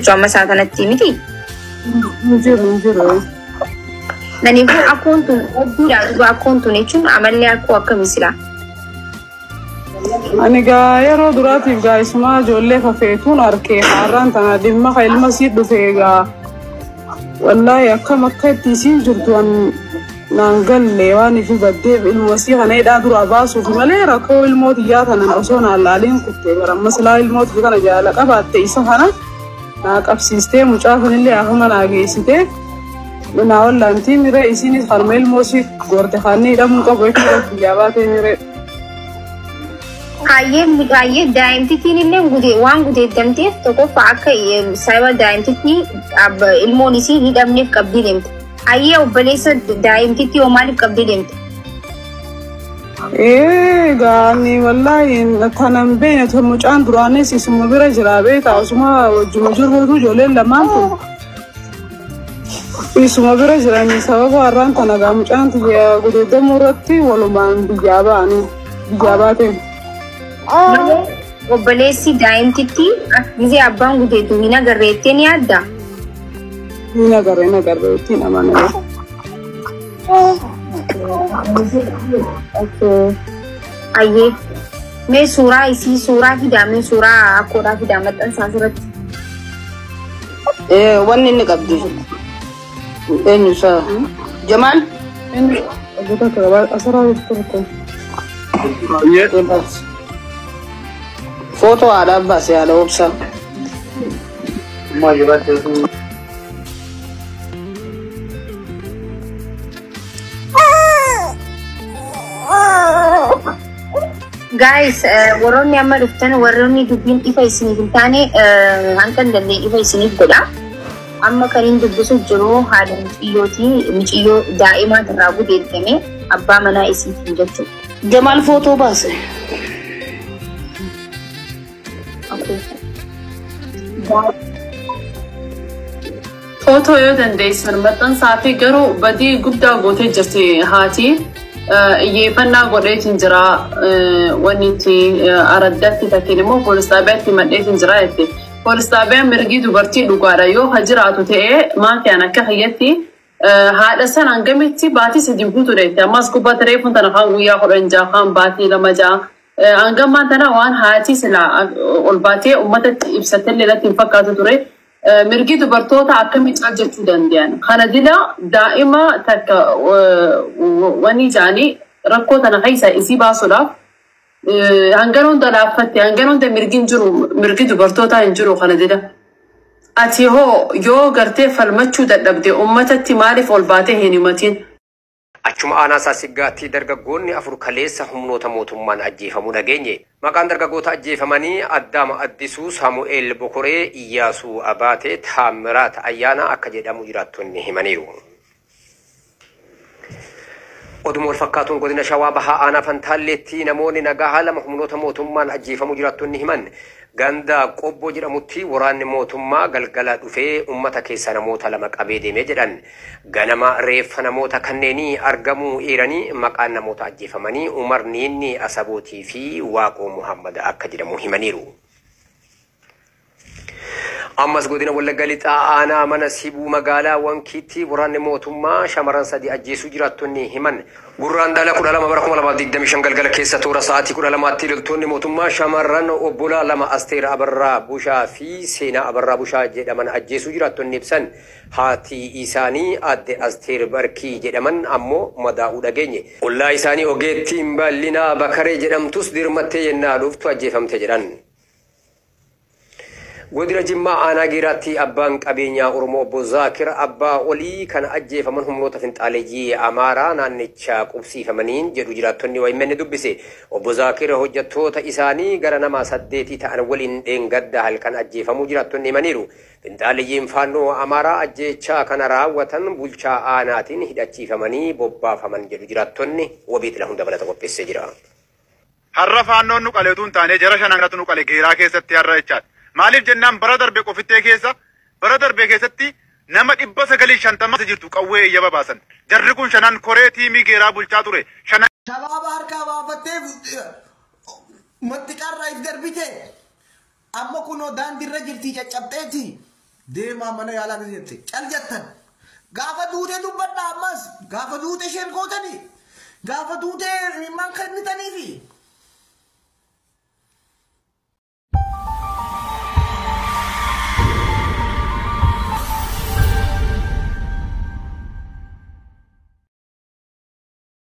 Cuma saat anak tim itu. Jujur. Nani bu akun tu, bu akun tu ni cuma amalnya aku akan mislah. Ani gaya ro durati gaya semua jolle kafetun arke haran tanah dimma kail masjid do fega. Wallahi akka makka tisin jurtuan nangal lewani fi badde bil wasiha ne da dura basu fi malera ko il mot yata nan osona lalin kutte garam masla il mot kana jala qabatte isahana na qab system ucafan illi ahuma na geesite na walla anti mire isini kharmel mosi gorte khani dam ko goyti jabate mire Ayah daim titi ni le gude wang gude damte to ko faaka saya daim titi ab ilmu nisi ni damne kabdi dem ayah ubalesa daim titi o malik kabdi dem gani wallahi tanam bene to mucan durane si sumu bira jirabe ta suma jumujur bodu jole lamantu isuma bira jirani sababu arran tanaga mucan tiya gude demurati waluman bijabate Obbalesi daim titi gize abbaan gude tu mina garreettee ni adda. Mina garreetti nama ne. Okay. Ayye. Me suuraa isii suuraa fidame suuraa akkoodhaa fidame xansaasirratti. Wanni inni qabdu. Eenyu saa? Jamal? Inni abota kaba asara rufutu. Yes. Foto ada basi ada opsa. Guys, waronni amma dhuftan waronni dubbiin ifa isinii hin taane hankan dandee ifa isinii godha. Amma kan hin dubbisu jiru haadha muciyyoo daa'imaa irraa gudeeddame abbaa manaa isiitiin jechuudha. Jamal foto basi. Foto yoo dandeessan maxxansaafii garuu badii guddaa gootee jirti haati iyyeeffannaa godheetiin jira wanni itti araddatti takkiin immoo poolistaabiyaatti madheetiin jira jetti. Poolistaabiyaan mirgii dubartii dhugaadha yoo ha jiraatu ta'ee maafiyaan akka hiyyatti haadha san hangamitti baatii sadii guutuu dheetti. Ammas gubbaa reefuun tana kaan guyyaa 10 kaan baatii 2 Anggaman tanah wan haji sila olbate umat ibsatel lelat infakatu ture mirgi tu bertota akan bicara jatuh dan dian karena dia daima tak wani jani rakko tanah kaisa isi basola anggaron dalam fati anggaron de mirgi tu bertota injuru karena dia ati ho yo garte falmachu dadabde umat timari olbate hini matin Achuma ana sasigati dargaggoonni afur kaleessa humnoota mootummaan ajjeefamuu dhageenye. Maqaan dargaggoota ajjeefamanii Addaama Addisuu, Saamu'eel Bokoree, Iyyaasuu Abaatee, Taamiraat Ayyaana akka jedhamu jiraattonni himaniiru. Oduma wal fakkaatuun godina Shawaa Bahaa Aanaa Fantaalleetti namoonni nagaa lama humnoota mootummaan ajjeefamuu jiraattonni himan. Ganda Qobbo jedhamutti waraanni mootummaa galgala dhufee ummata keessa namoota lama qabee deemee jedhan. Ganama reeffa namoota kanneenii argamuu eeranii maqaan namoota ajjeefamanii Umar Niinni Asabootii fi Waaqoo Muhammad akka jedhamu himaniiru. Ammas godina Wallagga Lixaa Aanaa mana Sibuu magaalaa Wankiitti waraanni mootummaa shamarran sadii ajjeesuu jiraattonni himan. Gurraan dhala 12 bara 2025 galgala keessa toora sa'aatii 12tti loltoonni mootummaa shamarran obbolaa lama Asteer Abarraa Bushaa fi Seenaa Abarraa Bushaa jedhaman ajjeesuu jiraattonni ibsan. Haati isaanii adde Asteer Barkii jedhaman ammoo madaa'uu dhageenye. Ollaa isaanii ogeettiin bal'inaa Bakaree jedhamtus dirmattee yennaa dhuftu ajjeefamte jedhan. Godina Jimmaa Aanaa Giiraatti abbaan qabeenyaa Oromoo Obbo Zaakir Abbaa Olii kan ajjeefaman humnoota finxaaleeyyii Amaaraa naannicha qubsiifamaniin jedhu jiraattonni wayimmenne dubbise. Obbo Zaakir hojjettoota isaanii gara nama 8 ta'an waliin dheengadda halkan ajjeefamuu jiraattonni himaniiru. Finxaaleeyyiin faannoo Amaaraa ajjeechaa kana raawwatan bulchaa aanaatiin hidhachiifamanii bobbaafaman jedhu jiraattonni wabiit lahun dabalata qopheessee jira. Har'a faannoon nu qaleetuun taanee jara shananatu nu qale Giiraa keessatti har'a jechaadha. Maaliif jennaan bara darbe qofittee keessatti nama 950 jirtu qawwee eeyyama baasan. Jarri kun shanan koree tiimii Giiraa bulchaa ture. Shabaaba harkaa baafattee matti qarraa if darbite amma kunoo daandiirra jirtii caccabxeeti deemaa mana yaalaa gadi jette cal jettan gaafa duutee dubbadha ammas gaafa duutee isheen gootanii gaafa duutee man kennitanii fi